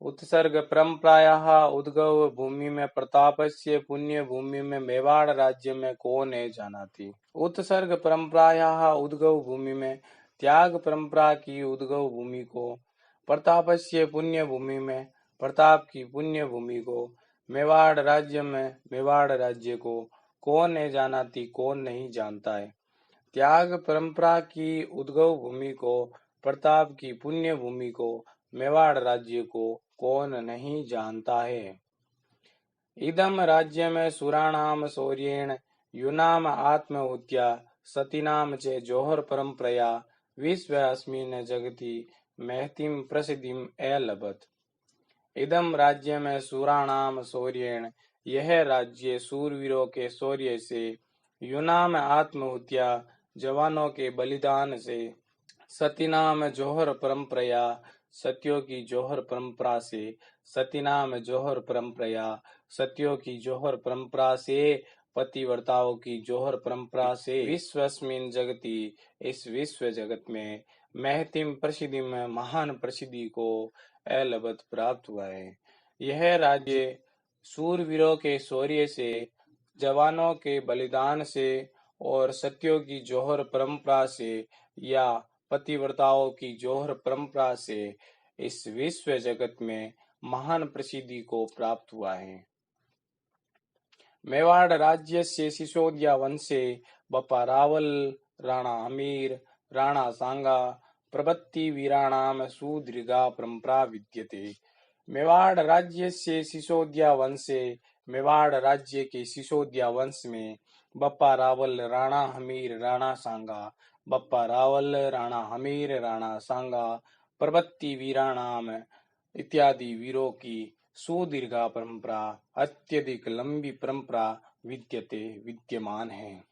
उत्सर्ग परंपरायाः उद्गव भूमि में प्रतापस्य पुण्य भूमि में मेवाड़ राज्य में को न जानाति। उत्सर्ग परंपरायाः उद्गव भूमि में त्याग परंपरा की उद्गव भूमि को, प्रतापस्य पुण्य भूमि में प्रताप की पुण्य भूमि को, मेवाड़ राज्य में मेवाड़ राज्य को कौन न जानाति, कौन नहीं जानता है। त्याग परंपरा की उद्गव भूमि को, प्रताप की पुण्य भूमि को, मेवाड़ राज्य को कौन नहीं जानता है। इदम राज्य में सुराणाम शौर्येण यूनाम आत्महत्या सतीनाम च जोहर परंपरया विश्व अस्मिन् जगति महतिम प्रसिद्धिम अलभत। इदम राज्य में सुराणाम शौर्येण, यह राज्य सूरवीरों के शौर्य से, यूनाम आत्महत्या, जवानों के बलिदान से, सतीनाम जोहर परंपरया, सत्यों की जोहर परंपरा से, सतीनाम जोहर परंपरया, सत्यों की जोहर परंपरा से, पतिव्रताओं की जोहर परंपरा से, विश्वस्मिन जगति, इस विश्व जगत में, महतिम प्रसिद्धि में, महान प्रसिद्धि को अलभत प्राप्त हुआ है। यह राज्य सूरवीरों के शौर्य से, जवानों के बलिदान से और सत्यों की जोहर परंपरा से या पतिव्रताओं की जोहर परंपरा से इस विश्व जगत में महान प्रसिद्धि को प्राप्त हुआ है। मेवाड़ राज्य से सिसोदिया वंशे बप्पा रावल, राणा हमीर, राणा सांगा प्रभृति वीराणाम सुदीर्घा परंपरा विद्यते। मेवाड़ राज्य से सिसोदिया वंशे, मेवाड़ राज्य के सिसोदिया वंश में बप्पा रावल, राणा हमीर, राणा सांगा, बप्पा रावल, राणा हमीर, राणा सांगा प्रभृति वीराणाम इत्यादि वीरों की सुदीर्घा परंपरा, अत्यधिक लंबी परंपरा विद्यते, विद्यमान है।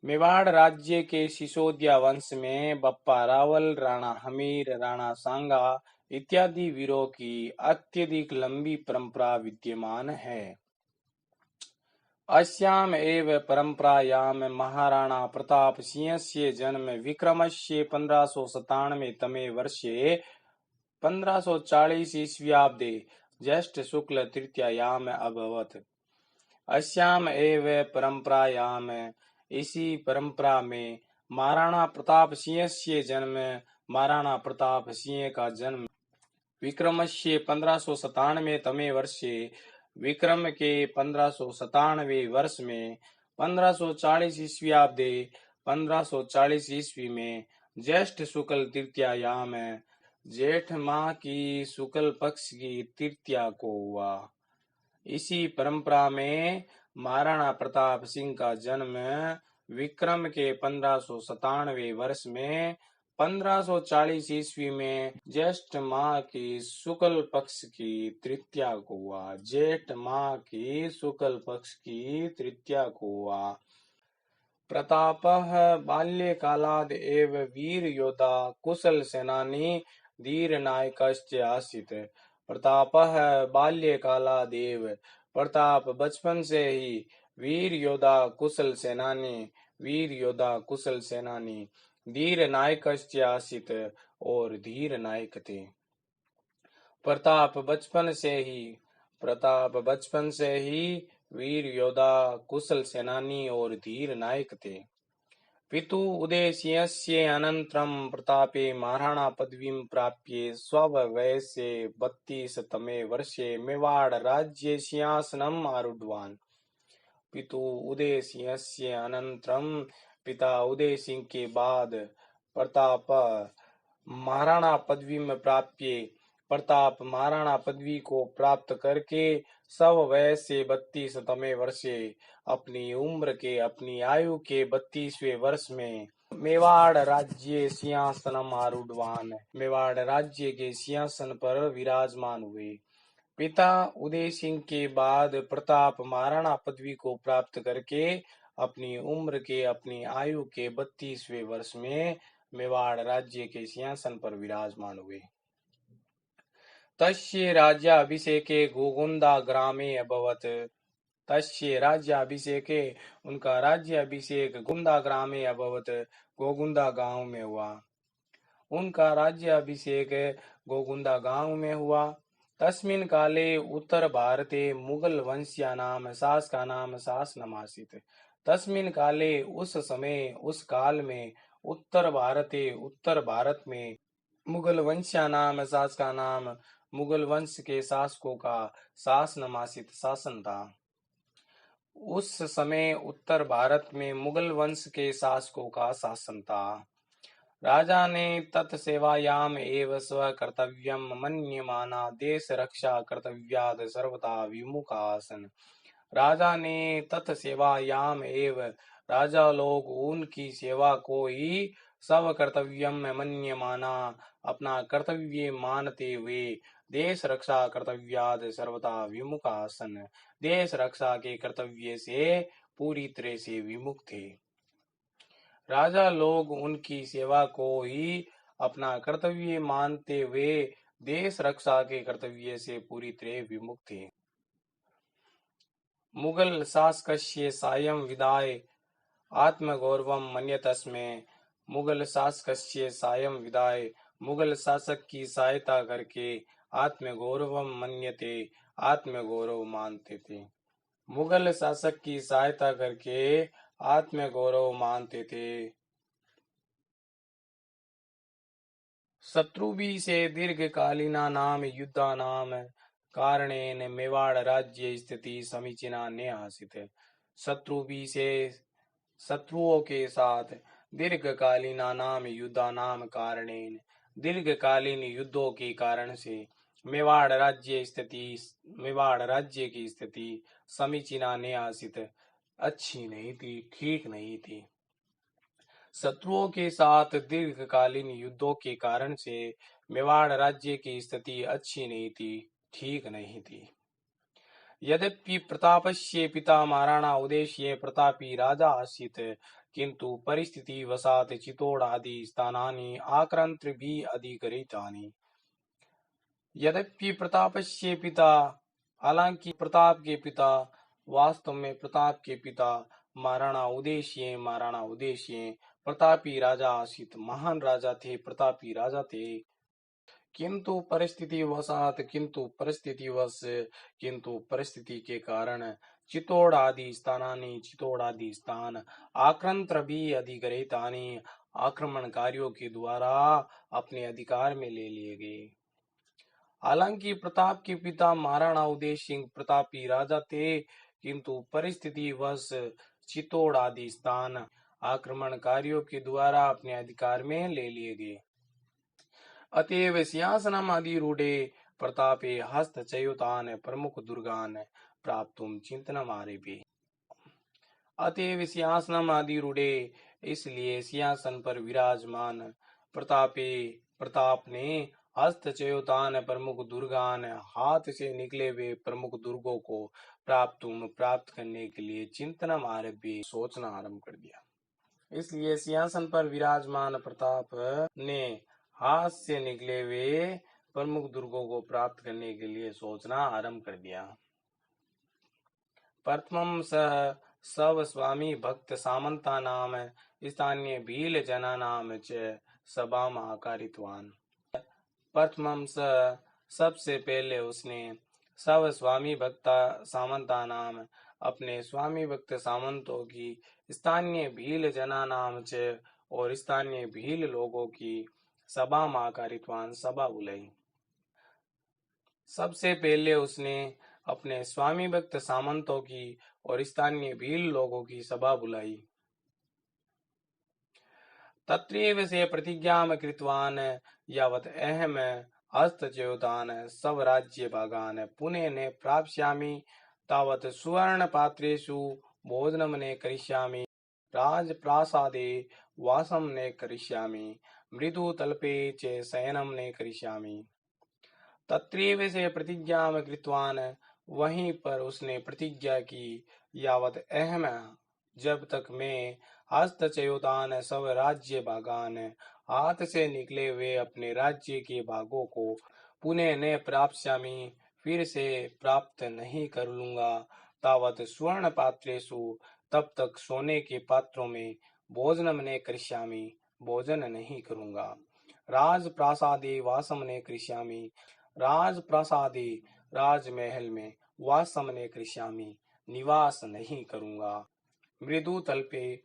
मेवाड़ राज्य के सिसोदिया वंश में बप्पा रावल, राणा हमीर, राणा सांगा इत्यादि वीरों की अत्यधिक लंबी परंपरा विद्यमान है। अस्याम एव परंपरायाम महाराणा प्रताप सिंहस्य जन्म विक्रमस्य 1597 तमे वर्षे 1540 ईस्व्याब्दे ज्येष्ठ शुक्ल तृतीयायाम अभवत। अस्याम एव परंपरायाम, इसी परंपरा में महाराणा प्रताप सिंह से जन्म, महाराणा प्रताप सिंह का जन्म विक्रमस्य 1597 तमे वर्षे, विक्रम के 1597वें वर्ष में 1540 ईस्व्याब्दे 1540 ईस्वी में ज्येष्ठ शुक्ल तृतीयायाम, जेठ माह की शुक्ल पक्ष की तृतीया को हुआ। इसी परंपरा में महाराणा प्रताप सिंह का जन्म विक्रम के 1597वें वर्ष में 1540 ईस्वी में जेठ माह की शुक्ल पक्ष की तृतीया को हुआ। जेठ माह की शुक्ल पक्ष की तृतीया को हुआ। प्रतापः बाल्यकालाद् एव वीर योद्धा कुशल सेनानी धीर नायकश्च आसीत्। प्रतापः बाल्यकालादेव, प्रताप बचपन से ही, वीर योद्धा कुशल सेनानी, वीर योद्धा कुशल सेनानी, धीर नायकश्च आसीत् और धीर नायक थे। प्रताप बचपन से ही, प्रताप बचपन से ही वीर योद्धा कुशल सेनानी और धीर नायक थे। पितु उदय सिंहस्य अनन्तरं प्रतापे महाराणा पदवीं प्राप्य स्ववयसे 32 तमे वर्षे मेवाड़ राज्ये सिंहासनम् आरूढवान्। पितु उदय सिंहस्य अनन्तरं, पिता उदय सिंह के बाद प्रताप महाराणा पदवीं प्राप्य, प्रताप महाराणा पदवी को प्राप्त करके स्ववयसे 32 तमे वर्षे, अपनी उम्र के, अपनी आयु के 32वें वर्ष में मेवाड़ राज्य सिंहासनम आरूढ़वान, मेवाड़ राज्य के सिंहासन पर विराजमान हुए। पिता उदय सिंह के बाद प्रताप महाराणा पदवी को प्राप्त करके अपनी उम्र के, अपनी आयु के 32वें वर्ष में मेवाड़ राज्य के सिंहासन पर विराजमान हुए। तस्य राज्याभिषेके गोगुंदा ग्रामे अभवत। तस्य राज्याभिषेके, उनका राज्याभिषेक गोगुंदा ग्रामे अभवत, गोगुंदा गांव में हुआ। उनका राज्य अभिषेक गोकुंदा गांव में हुआ। तस्मिन् काले उत्तर भारते मुगल वंश्यानाम शासकानाम शासनमासीत्। तस्मिन् काले उस समय उस काल में उत्तर भारत में मुगल वंश्यानाम शासकानाम मुगल वंश के शासकों का शासनमासीत् शासन था। उस समय उत्तर भारत में मुगल वंश के शासकों का शासन था। राजा ने तत्सेवायाम एव स्वकर्तव्यम मन्यमाना देश रक्षा कर्तव्याद सर्वथा विमुख आसन। राजा ने तत्सेवायाम एव राजा लोग उनकी सेवा को ही सब कर्तव्यम मन्यमाना अपना कर्तव्य मानते हुए देश रक्षा कर्तव्याद सर्वथा विमुख आसन देश रक्षा के कर्तव्य से पूरी तरह से विमुख थे। राजा लोग उनकी सेवा को ही अपना कर्तव्य मानते हुए देश रक्षा के कर्तव्य से पूरी तरह विमुख थे। मुगल शासकस्य सायं विदाय आत्मगौरवम मन्यतस्मै। मुगल शासकस्य सायं विदाय मुगल शासक की सहायता करके आत्मगौरवम मन्यते आत्मगौरव मानते थे। मुगल शासक की सहायता करके आत्मगौरव मानते थे। शत्रुभिः से दीर्घकालीना नाम युद्धा नाम कारणेन मेवाड़ राज्य स्थिति समीचीना न आसीत्। शत्रुओं के साथ दीर्घकालीना नाम युद्धा नाम कारणेन दीर्घकालीन युद्धों के कारण से मेवाड़ राज्य की स्थिति समीचीना न आसीत् अच्छी नहीं थी, ठीक नहीं थी। शत्रुओं के साथ दीर्घकालीन युद्धों के कारण से मेवाड़ राज्य की स्थिति अच्छी नहीं थी, ठीक नहीं थी। यद्यपि प्रतापस्य पिता महाराणा उदयसिंह प्रतापी राजा आसीत्, किंतु परिस्थिति वशात् चित्तौड़ आदि स्थानानि आक्रांतभिः अधिगृहीतानि। यद्यपि प्रतापस्य पिता, हालांकि प्रताप के पिता, वास्तव में प्रताप के पिता महाराणा उदयसिंह प्रतापी राजा आसीत्, महान राजा थे, प्रतापी राजा थे। किंतु परिस्थिति के कारण चित्तौड़ आदि स्थान आक्रांतभिः अधिगृहीतानि आक्रमणकारियों के द्वारा अपने अधिकार में ले लिए गए। हालांकि प्रताप के पिता महाराणा उदय सिंह प्रतापी राजा थे, किंतु परिस्थिति वश चित्तौड़ आदि स्थान आक्रमणकारियों के द्वारा अपने अधिकार में ले लिए गए। अतएव सिंहासनम अधिरूढ़े प्रतापे हस्तच्युतान् प्रमुख दुर्गान् प्राप्तुम चिंतनम् आरभे। अतएव सिंहासनम अधिरूढ़े, इसलिए सिंहासन पर विराजमान प्रताप ने हस्तच्युतान् प्रमुख दुर्गान हाथ से निकले हुए प्रमुख दुर्गों को प्राप्त करने के लिए चिंतनम आरभ्य सोचना आरंभ कर दिया। इसलिए सिंहासन पर विराजमान प्रताप ने हाथ से निकले हुए प्रमुख दुर्गों को प्राप्त करने के लिए सोचना आरंभ कर दिया। प्रथमं सह सब स्वामी भक्त सामंता नाम स्थानीय भील जना नाम च सभाम आकारितवान। प्रथमं सह सबसे पहले उसने सब स्वामी भक्त सामंता नाम अपने स्वामी भक्त सामंतों की स्थानीय भील जना नाम च और स्थानीय भील लोगों की सभा आकारितवान सभा बुलाई। सबसे पहले उसने अपने स्वामी भक्त सामंतों की और स्थानीय भील लोगों की सभा बुलाई। तत्रैव से प्रतिज्ञां कृतवान् यावत् अहम् हस्तच्युतान् सब राज्य भागान् पुनः न प्राप्स्यामि तावत् सुवर्ण पात्रेषु भोजनं न करिष्यामि, राजप्रासादे वासं न करिष्यामि, मृदुतल्पे च शयनं न करिष्यामि। तत्रैव से प्रतिज्ञां कृतवान्, वहीं पर उसने प्रतिज्ञा की, यावत् अहम् जब तक मैं हस्तच्युतान् सब राज्य भागान् हाथ से निकले हुए अपने राज्य के भागों को पुनः न प्राप्स्यामि फिर से प्राप्त नहीं कर लूंगा, तावत् स्वर्ण पात्रेषु तब तक सोने के पात्रों में भोजनम न करिष्यामि भोजन नहीं करूंगा, राजप्रासादे वासमने कृष्यामि, राजप्रासादे राजमहल में वासमने कृष्यामि, निवास नहीं करूंगा। मृदु तल्पे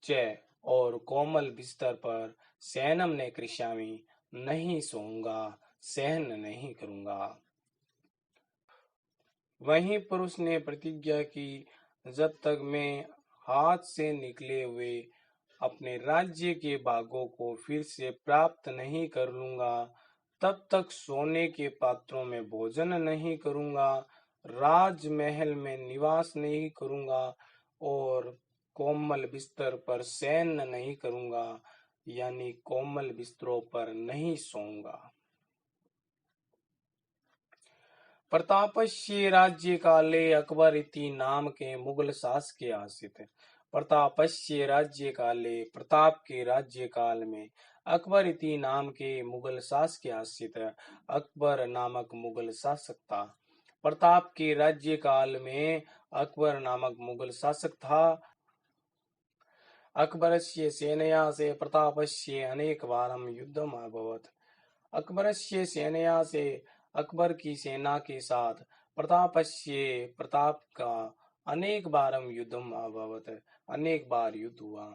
च और कोमल बिस्तर पर शयनम ने कृष्यामि, नहीं सोऊंगा, सहन नहीं करूंगा। वहीं पुरुष ने प्रतिज्ञा की, जब तक मैं हाथ से निकले हुए अपने राज्य के भागों को फिर से प्राप्त नहीं कर लूंगा, तब तक सोने के पात्रों में भोजन नहीं करूंगा, राजमहल में निवास नहीं करूंगा और कोमल बिस्तर पर शयन नहीं करूंगा, यानी कोमल बिस्तरों पर नहीं सोऊंगा। प्रतापस्य राज्य काले अकबर इति नाम के मुगल शासक आसित। प्रतापस्य राज्य काले, प्रताप के राज्य काल में, अकबर इति नाम के मुगल शासक आसित, अकबर नामक मुगल शासक था। प्रताप के राज्य काल में अकबर नामक मुगल शासक था। अकबरस्य सेनया से प्रतापस्य अनेक बारम युद्धम अभवत्। अकबरस्य सेनया से, अकबर की सेना के साथ, प्रतापस्य प्रताप का अनेक बारम युद्धम अभवत्, अनेक बार युद्ध हुआ।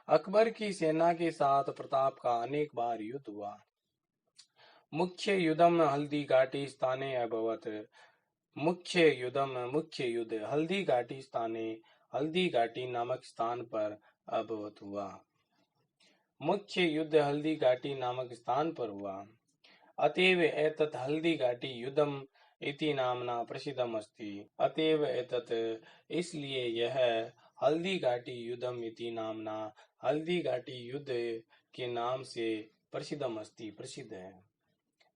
अकबर की सेना के साथ प्रताप का अनेक बार युद्ध हुआ। मुख्य युद्धम हल्दी घाटी स्थाने अभवत्। मुख्य युद्ध हल्दी घाटी स्थाने, हल्दी घाटी नामक स्थान पर अभवत हुआ। मुख्य युद्ध हल्दी घाटी नामक स्थान पर हुआ। अतएव एतत् हल्दी घाटी युद्धम इति नामना प्रसिद्धम अस्ति। अतएव एतत्, इसलिए यह, हल्दी घाटी युद्धम इति नामना, हल्दी घाटी युद्ध के नाम से प्रसिद्धम अस्ति, प्रसिद्ध है।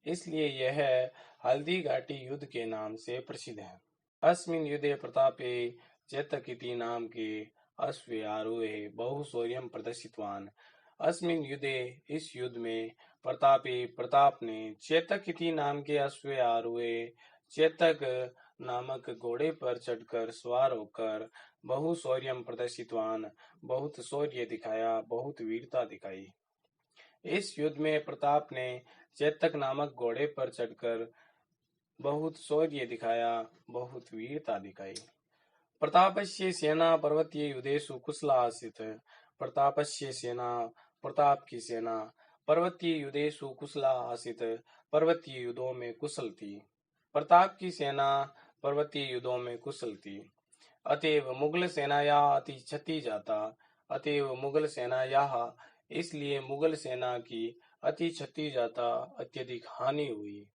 इसलिए यह हल्दी घाटी युद्ध के नाम से प्रसिद्ध है। अस्मिन् युद्धे प्रतापे चेतक इति नाम के अश्वे आरोहे बहुशौर्यं प्रदर्शितवान्। अस्मिन् युद्धे, इस युद्ध में, प्रतापे प्रताप ने चेतक इति नाम के अश्वे आरोहे, चेतक नामक घोड़े पर चढ़कर सवार होकर, बहुशौर्यं प्रदर्शितवान, बहुत शौर्य दिखाया, बहुत वीरता दिखाई। इस युद्ध में प्रताप ने चेतक नामक घोड़े पर चढ़कर बहुत शौर्य दिखाया, बहुत वीरता दिखाई। प्रतापस्य सेना पर्वतीय युद्धेषु कुशला आसीत्। प्रतापस्य सेना, प्रताप की सेना, पर्वतीय युद्धेषु कुशला आसीत्, पर्वतीय युद्धों में कुशल थी। प्रताप की सेना पर्वतीय युद्धों में कुशल थी। अतएव मुगल सेनाया अति क्षति जाता। अतएव मुगल सेनाया, इसलिए मुगल सेना की अति क्षति जाता, अत्यधिक हानि हुई।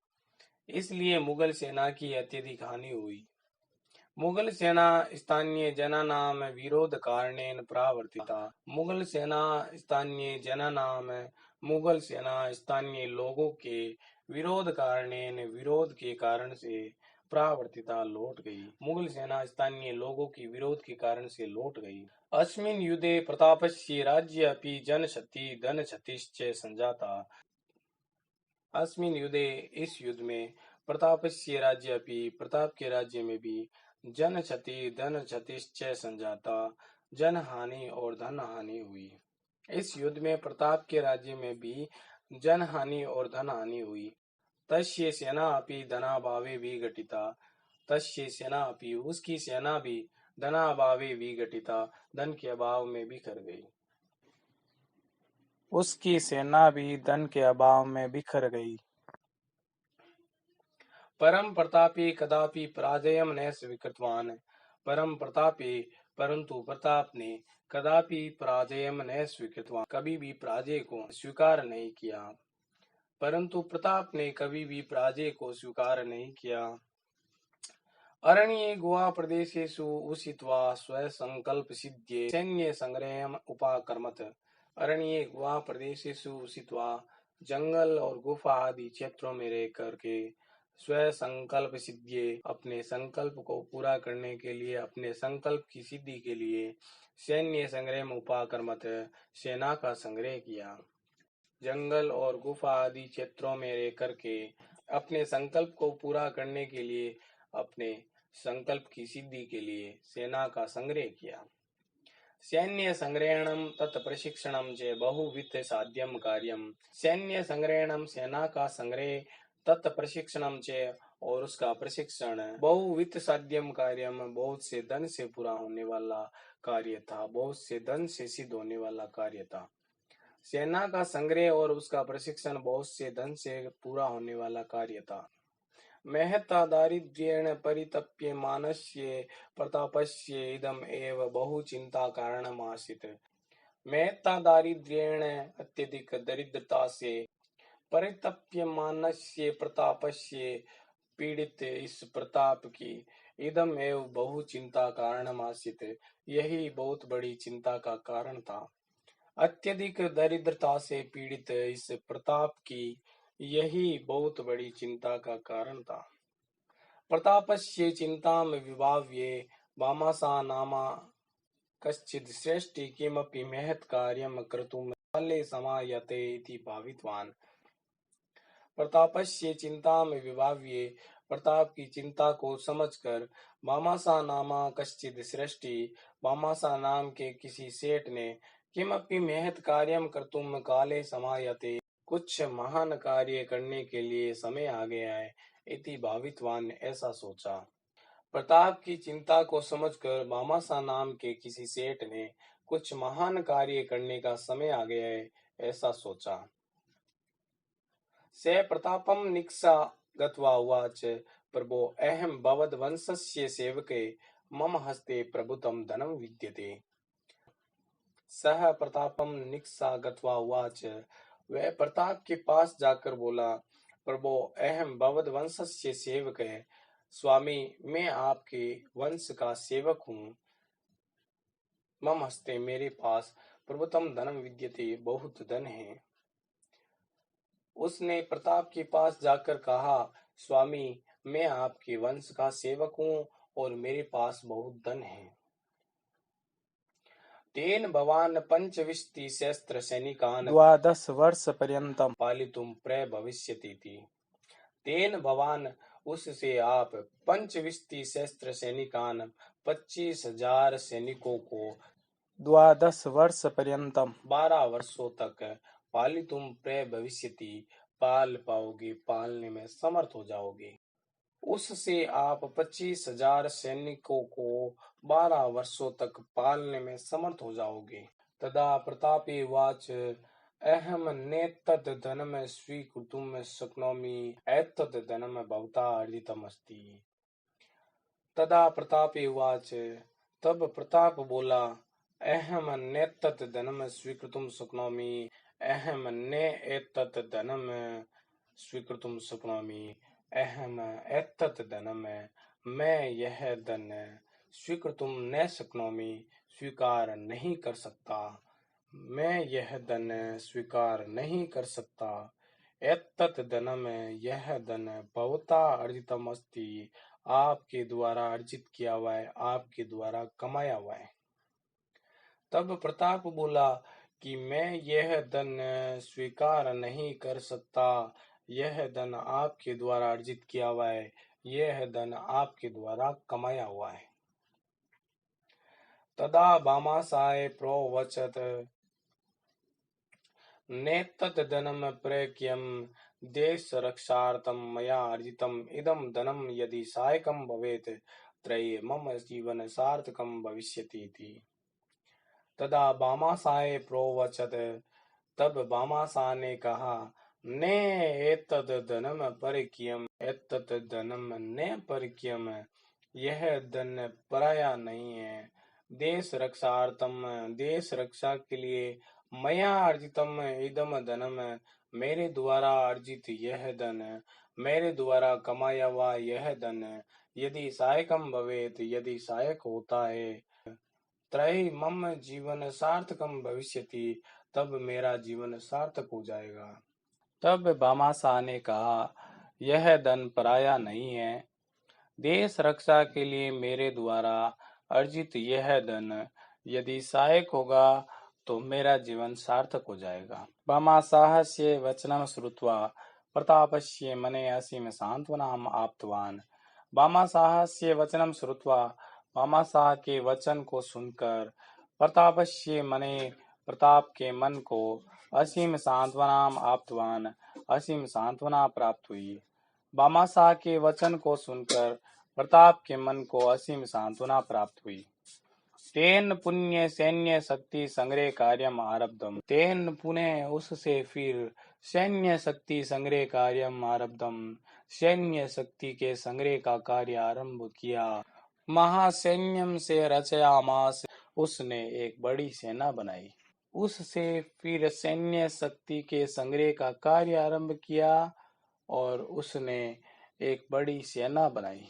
इसलिए मुगल सेना की अत्यधिक हानि हुई। मुगल सेना स्थानीय जनानाम विरोध कारणेन परावर्तिता। मुगल सेना स्थानीय जनानाम, मुगल सेना स्थानीय लोगों के विरोध कारणेन, विरोध के कारण से, परावर्तिता लौट गई। मुगल सेना स्थानीय लोगों की विरोध के कारण से लौट गई। अस्मिन् युद्धे प्रतापस्य राज्य अपि जनक्षति धन क्षतिश्च संजाता। अस्मिन् युद्धे, इस युद्ध में, प्रतापस्य राज्य अपि, प्रताप के राज्य में भी, जन क्षति धन क्षतिश्च संजाता, जन हानि और धन हानि हुई। इस युद्ध में प्रताप के राज्य में भी जन हानि और धन हानि हुई। तस्य सेना अपि धनाभावे विघटिता। तस्य सेना अपि, उसकी सेना भी, धनाभावे विघटिता, धन के अभाव में बिखर गई। उसकी सेना भी धन के अभाव में बिखर गई। परम प्रतापी कदापि पराजयम न स्वीकृतवान। परम प्रतापी, परंतु प्रताप ने, कदापि पराजयम न स्वीकृतवान, कभी भी पराजय को स्वीकार नहीं किया। परंतु प्रताप ने कभी भी पराजय को स्वीकार नहीं किया। अरण्ये गुहा प्रदेशेषु उषित्वा स्वसंकल्प सिद्ध्ये सैन्य संग्रहम उपाकर्मत। अरण्ये गुहा प्रदेशेषु उषित्वा, जंगल और गुफा आदि क्षेत्रों में रह करके, स्व संकल्प सिद्धिये, अपने संकल्प को पूरा करने के लिए, अपने संकल्प की सिद्धि के लिए, सैन्य संग्रह में उपाकर्मत, सेना का संग्रह किया। जंगल और गुफा आदि क्षेत्रों में रह करके अपने संकल्प को पूरा करने के लिए, अपने संकल्प की सिद्धि के लिए सेना का संग्रह किया। सैन्य संग्रहणम तत् प्रशिक्षणम च बहुविध साध्यम कार्यम। सैन्य संग्रहणम सेना का संग्रह, तत् प्रशिक्षणम च और उसका प्रशिक्षण, बहुविध साध्यम कार्यम बहुत से धन से पूरा होने वाला कार्य था, बहुत से धन से सिद्ध होने वाला कार्य था। सेना का संग्रह और उसका प्रशिक्षण बहुत से धन से पूरा होने वाला कार्य था। महता दारिद्र्येण परितप्य मानस्य प्रतापस्य इदम एव बहु चिंता कारणमासीत्। महता दारिद्र्येण अत्यधिक दरिद्रता से परितप्य मानस्य प्रतापस्य पीड़ित इस प्रताप की इदम एव बहु चिंता कारणमासीत्, यही बहुत बड़ी चिंता का कारण था। अत्यधिक दरिद्रता से पीड़ित इस प्रताप की यही बहुत बड़ी चिंता का कारण था। प्रतापस्य चिंतां विभाव्ये वामासा नामा कश्चित् श्रेष्ठी किमपि महत् कार्यं कर्तुं काले समायते इति भावितवान्। प्रतापस्य चिंतां विभाव्ये, प्रताप की चिंता को समझकर, वामासा नामा कश्चित् श्रेष्ठी, वामासा नाम के किसी सेठ ने, किमपि महत् कार्यं कर्तुं काले समायते, कुछ महान कार्य करने के लिए समय आ गया है, इति भावितवान ऐसा सोचा। प्रताप की चिंता को समझकर भामासा नाम के किसी सेठ ने कुछ महान कार्य करने का समय आ गया है ऐसा सोचा। से प्रतापम निक्षा गत्वा उवाच प्रभो अहम भवद वंशस्य सेवके मम हस्ते प्रभुतम धनम विद्यते। सह प्रतापम निक्षा गत्वा उवाच, वह प्रताप के पास जाकर बोला, प्रभो अहम भवद वंशस्य सेवक है, स्वामी मैं आपके वंश का सेवक हूँ। मम हस्ते मेरे पास प्रभुतम धनम विद्यते बहुत धन है। उसने प्रताप के पास जाकर कहा, स्वामी मैं आपके वंश का सेवक हूँ और मेरे पास बहुत धन है। तेन भवान पंचविंशति सहस्त्र सैनिकान 12 वर्ष पर्यंतम पालितुम प्रभविष्यति। तेन भवान उससे आप पंचविंशति सहस्त्र सैनिकान 25,000 सैनिकों को 12 वर्ष पर्यंतम 12 वर्षों तक पालितुम प्रभविष्यति पाल पाओगे, पालने में समर्थ हो जाओगे। उससे आप 25,000 सैनिकों को 12 वर्षों तक पालने में समर्थ हो जाओगे। तदा प्रतापे उवाच अहम नेतत् धनम स्वीकर्तुं शक्नोमि, एतत् धनम भवता अर्जितमस्ति। तदा प्रतापे उवाच, तब प्रताप बोला, अहम नेतत् धनम स्वीकर्तुं शक्नोमि, अहम ने एतत् धनम स्वीकर्तुं शक्नोमि, अहम एतत् धनम मैं यह धन स्वीकर्तुं न शक्नोमि स्वीकार नहीं कर सकता, मैं यह धन स्वीकार नहीं कर सकता। एतत् धनम यह धन भवता अर्जितम अस्ति, आपके द्वारा अर्जित किया हुआ है, आपके द्वारा कमाया हुआ है। तब प्रताप बोला कि मैं यह धन स्वीकार नहीं कर सकता, यह धन आपके द्वारा अर्जित किया हुआ है, यह धन आपके द्वारा कमाया हुआ है। तदा भामासाय प्रोवचत नेतत् धनम प्रक्यम देश रक्षार्थम मया अर्जितम इदम धनम यदि सहायकम भवेत् त्रये मम जीवन सार्थकम भविष्यति। तदा भामासाय प्रोवचत, तब भामासा ने कहा, ने एतत् धनम परकीयम, एतत् धनम ने परकीयम, यह धन पराया नहीं है। देश रक्षार्थम, देश रक्षा के लिए, मया अर्जितम इदम धनम, मेरे द्वारा अर्जित यह धन, मेरे द्वारा कमाया हुआ यह धन, यदि सहायकम भवेत, यदि सहायक होता है, त्रय मम जीवन सार्थकम भविष्यति, तब मेरा जीवन सार्थक हो जाएगा। तब भामाशाह ने कहा, यह धन पराया नहीं है। देश रक्षा के लिए मेरे द्वारा अर्जित यह धन यदि सहायक होगा तो मेरा जीवन सार्थक हो जाएगा। भामाशाहस्य वचनं श्रुत्वा प्रतापस्य मने असीम सांत्वनाम आप्तवान। भामाशाहस्य वचनं श्रुत्वा, भामाशाह के वचन को सुनकर प्रतापस्य मने प्रताप के मन को असीम सांत्वना आप्तवान, असीम सांत्वना प्राप्त हुई। भामाशाह के वचन को सुनकर प्रताप के मन को असीम सांत्वना प्राप्त हुई। तेन पुण्य सैन्य शक्ति संग्रह कार्यम आरब्धम, तेन पुनः उससे फिर सैन्य शक्ति संग्रह कार्यम आरब्धम, सैन्य शक्ति के संग्रह का कार्य आरंभ किया। महासैन्यम से रचयामास, उसने एक बड़ी सेना बनाई। उससे फिर सैन्य शक्ति के संग्रह का कार्य आरंभ किया और उसने एक बड़ी सेना बनाई।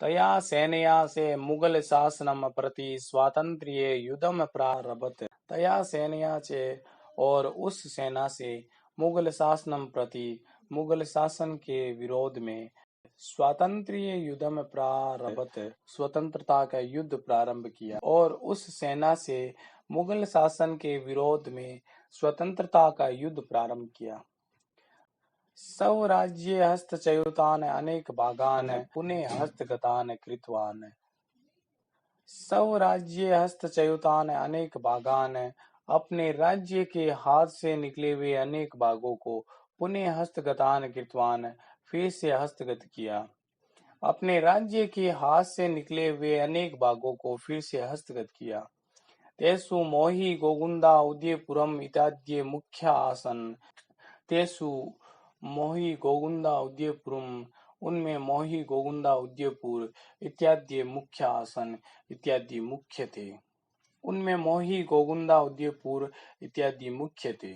तया सेनया से मुगल शासनम प्रति स्वातंत्र्य युद्धम प्रारभत, तया सेनया से और उस सेना से मुगल शासनम प्रति मुगल शासन के विरोध में स्वातंत्र्य युद्धम प्रारभत, स्वतंत्रता का युद्ध प्रारंभ किया और उस सेना से मुगल शासन के विरोध में स्वतंत्रता का युद्ध प्रारंभ किया। स्वराज्ये हस्तचयुतान अनेक भागान पुनः हस्तगतान कृतवान, स्वराज्ये हस्तचयुतान अनेक भागान, अपने राज्य के हाथ से निकले हुए अनेक भागों को पुनः हस्तगतान कृतवान, फिर से हस्तगत किया। अपने राज्य के हाथ से निकले हुए अनेक भागों को फिर से हस्तगत किया। तेसु मोहि गोगुंदा उदयपुरम इत्यादि मुख्य आसन, तेसु मोहि गोगुंदा उदयपुरम, उनमें मोहि गोगुंदा उदयपुर इत्यादि मुख्य आसन इत्यादि मुख्य थे, उनमें मोहि गोगुंदा उदयपुर इत्यादि मुख्य थे।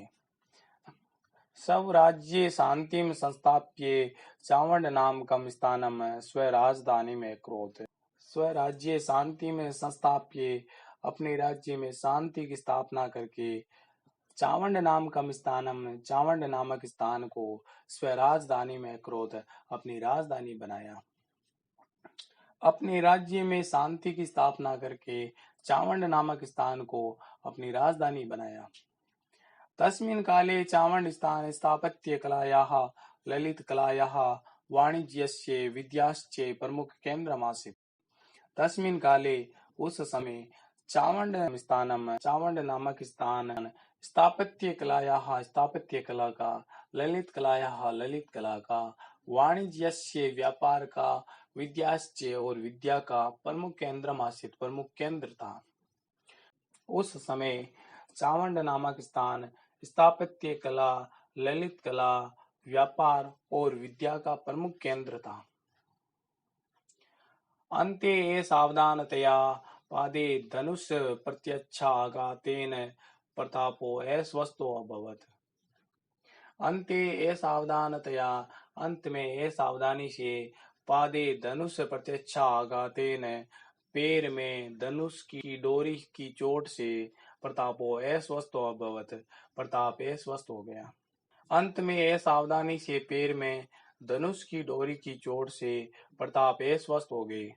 स्वराज्ये शांतिम संस्थाप्य चावंड नामकम स्थानम स्वराजधानी में क्रोध, स्वराज्ये शांति में संस्थाप्य, अपने राज्य में शांति की स्थापना करके चावंड नाम का स्थानम, चावंड नामक स्थान को स्वराजधानी में क्रोध, अपनी राजधानी बनाया। अपने राज्य में शांति की स्थापना करके चावंड नामक स्थान को अपनी राजधानी बनाया। तस्मिन् काले चावंड स्थान स्थापत्य कलायाः ललित कलायाः वाणिज्यस्य विद्याश्च प्रमुख केन्द्रमासीत्। तस्मिन् काले उस समय चावंड स्थानम, चावंड नामक स्थान स्थापत्य कलायाः, स्थापत्य कला का, ललित कलायाः, ललित कला का, वाणिज्यस्य व्यापार का, विद्याश्च और विद्या का प्रमुख केन्द्रमासीत्, प्रमुख केंद्र था। उस समय चावंड नामक स्थान स्थापत्य कला, ललित कला, व्यापार और विद्या का प्रमुख केंद्र था। अन्ते ये सावधानतया पादे धनुष प्रत्यक्षाघातेन प्रतापो ऐश्वस्तो अभवत। अन्ते ये सावधानतया, अंत में ये सावधानी से, पादे धनुष प्रत्यक्षाघातेन, पैर में धनुष की डोरी की चोट से, प्रतापो ऐश्वस्तो अभवत, प्रताप ऐश्वस्त हो गया। अंत में ये सावधानी से पैर में धनुष की डोरी की चोट से प्रताप ऐश्वस्त हो गए।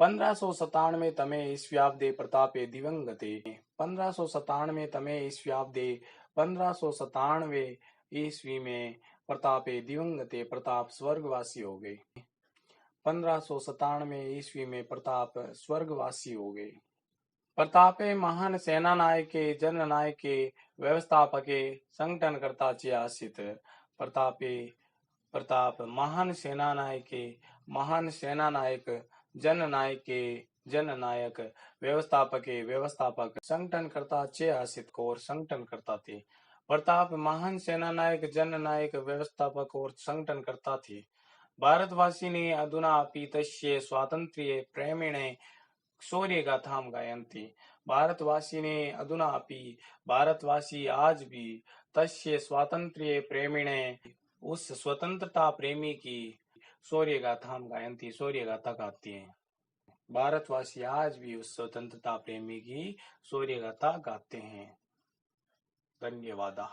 1597 तमे ईस्व्याब्दे प्रतापे दिवंगते, 1597 तमे ईस्व्याब्दे, 1597 ईस्वी में प्रतापे दिवंगते, प्रताप स्वर्गवासी हो गए। 1597 ईस्वी में प्रताप स्वर्गवासी हो गए। प्रतापे महान सेना नायके जननायके व्यवस्थापके संगठनकर्ता चे आसीत। प्रताप महान सेना नायके, महान सेना नायक, जननायके जननायक, व्यवस्थापके व्यवस्थापक, संगठनकर्ता चे आसित को और संगठनकर्ता थे। प्रताप महान सेना नायक, जननायक, व्यवस्थापक और संगठनकर्ता थे। भारतवासी ने अधुना अपि तस्य स्वातंत्र्य प्रेमिणे शौर्य गाथाम गायन्ति। भारतवासी ने अधुना अपि, भारतवासी आज भी तस्य स्वातंत्र्य प्रेमिणे, उस स्वतंत्रता प्रेमी की शौर्य गाथाम गायन्ति, शौर्य गाथा गाती हैं। भारतवासी आज भी उस स्वतंत्रता प्रेमी की शौर्य गाथा गाते हैं। धन्यवाद।